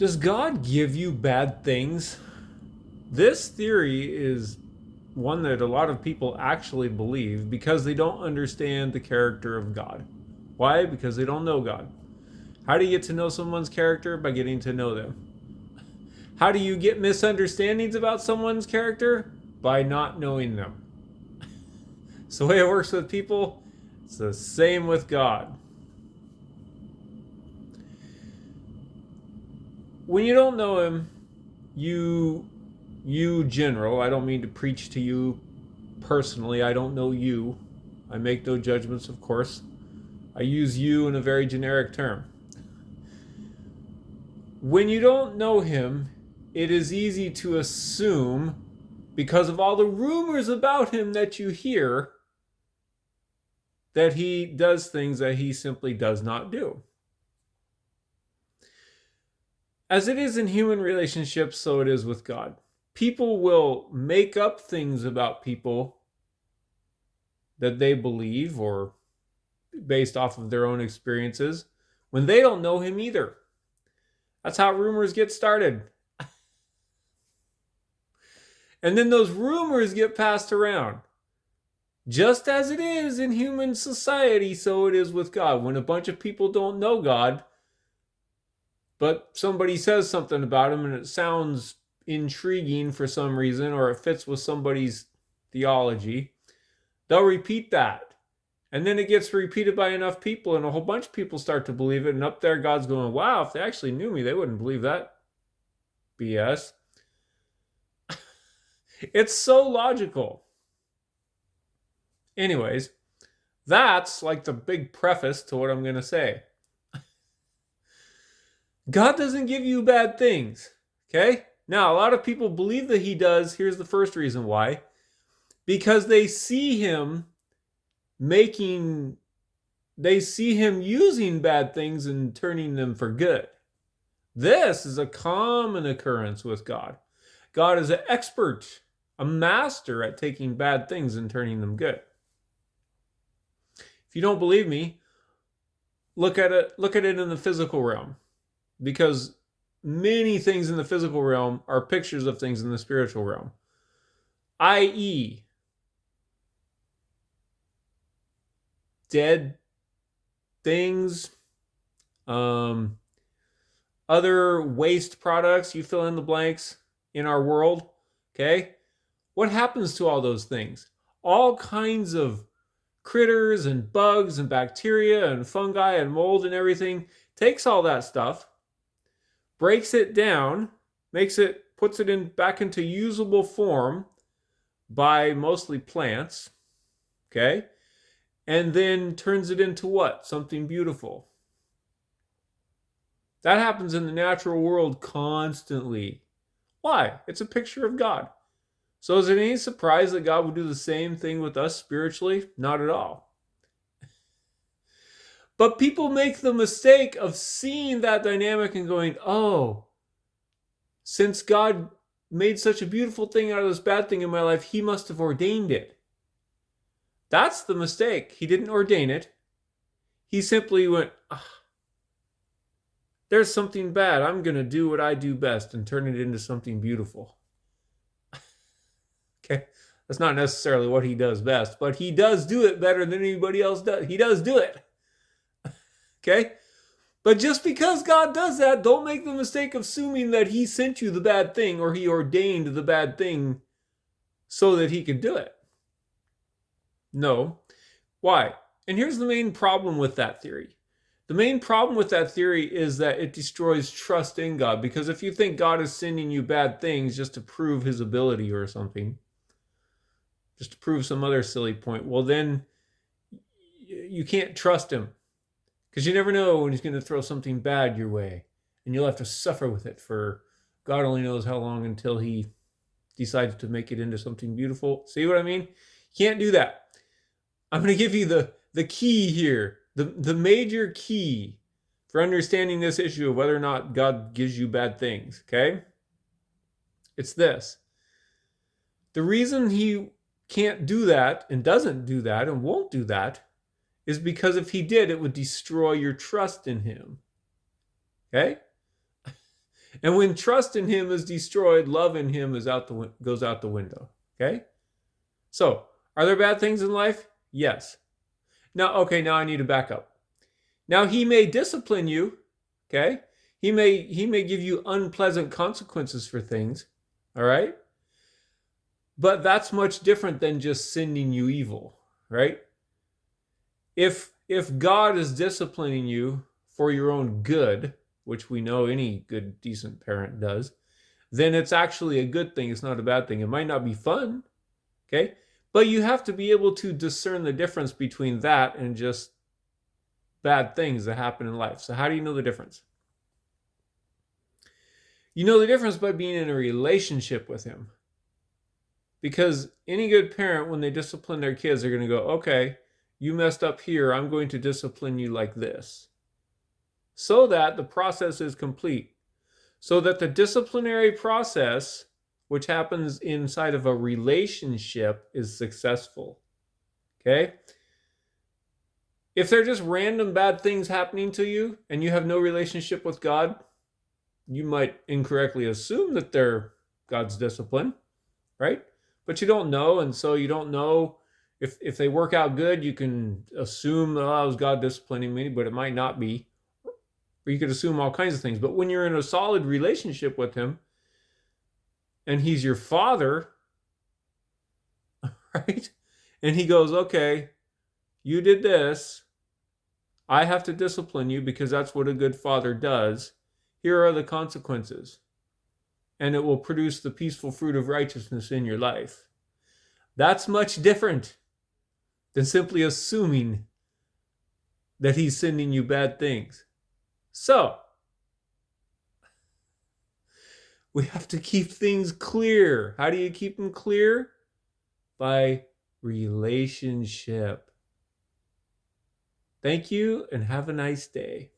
Does God give you bad things? This theory is one that a lot of people actually believe because they don't understand the character of God. Why? Because they don't know God. How do you get to know someone's character? By getting to know them. How do you get misunderstandings about someone's character? By not knowing them. It's the way it works with people. It's the same with God. When you don't know him, you general, I don't mean to preach to you personally. I don't know you. I make no judgments, of course. I use you in a very generic term. When you don't know him, it is easy to assume, because of all the rumors about him that you hear, that he does things that he simply does not do. As it is in human relationships, so it is with God. People will make up things about people that they believe or based off of their own experiences when they don't know him either. That's how rumors get started. And then those rumors get passed around. Just as it is in human society, so it is with God. When a bunch of people don't know God, but somebody says something about him and it sounds intriguing for some reason, or it fits with somebody's theology, they'll repeat that. And then it gets repeated by enough people, and a whole bunch of people start to believe it. And up there, God's going, wow, if they actually knew me, they wouldn't believe that BS. It's so logical. Anyways, that's like the big preface to what I'm going to say. God doesn't give you bad things, okay? Now, a lot of people believe that he does. Here's the first reason why. Because they see him using bad things and turning them for good. This is a common occurrence with God. God is an expert, a master at taking bad things and turning them good. If you don't believe me, look at it in the physical realm, because many things in the physical realm are pictures of things in the spiritual realm, i.e., dead things, other waste products, you fill in the blanks in our world, okay? What happens to all those things? All kinds of critters and bugs and bacteria and fungi and mold and everything takes all that stuff, breaks it down, puts it in back into usable form by mostly plants, okay? And then turns it into what? Something beautiful. That happens in the natural world constantly. Why? It's a picture of God. So is it any surprise that God would do the same thing with us spiritually? Not at all. But people make the mistake of seeing that dynamic and going, oh, since God made such a beautiful thing out of this bad thing in my life, he must have ordained it. That's the mistake. He didn't ordain it. He simply went, there's something bad. I'm going to do what I do best and turn it into something beautiful. Okay? That's not necessarily what he does best, but he does do it better than anybody else does. He does do it. Okay? But just because God does that, don't make the mistake of assuming that he sent you the bad thing or he ordained the bad thing so that he could do it. No. Why? And here's the main problem with that theory. The main problem with that theory is that it destroys trust in God, because if you think God is sending you bad things just to prove his ability or something, just to prove some other silly point, well, then you can't trust him, because you never know when he's going to throw something bad your way, and you'll have to suffer with it for God only knows how long until he decides to make it into something beautiful. See what I mean? You can't do that. I'm going to give you the key here. The major key for understanding this issue of whether or not God gives you bad things, okay? It's this. The reason he can't do that and doesn't do that and won't do that is because if he did, it would destroy your trust in him, okay? And when trust in him is destroyed, love in him goes out the window. Okay? So, are there bad things in life? Yes. Now I need to back up. Now he may discipline you, okay? He may give you unpleasant consequences for things, all right? But that's much different than just sending you evil, right? If God is disciplining you for your own good, which we know any good, decent parent does, then it's actually a good thing. It's not a bad thing. It might not be fun, okay? But you have to be able to discern the difference between that and just bad things that happen in life. So how do you know the difference? You know the difference by being in a relationship with him. Because any good parent, when they discipline their kids, they're going to go, okay, you messed up here. I'm going to discipline you like this. So that the process is complete. So that the disciplinary process, which happens inside of a relationship, is successful. Okay? If they're just random bad things happening to you and you have no relationship with God, you might incorrectly assume that they're God's discipline, right? But you don't know, and so you don't know if they work out good. You can assume, oh, it was God disciplining me, but it might not be. Or you could assume all kinds of things. But when you're in a solid relationship with him and he's your father, right? And he goes, okay, you did this. I have to discipline you because that's what a good father does. Here are the consequences. And it will produce the peaceful fruit of righteousness in your life. That's much different than simply assuming that he's sending you bad things. So, we have to keep things clear. How do you keep them clear? By relationship. Thank you and have a nice day.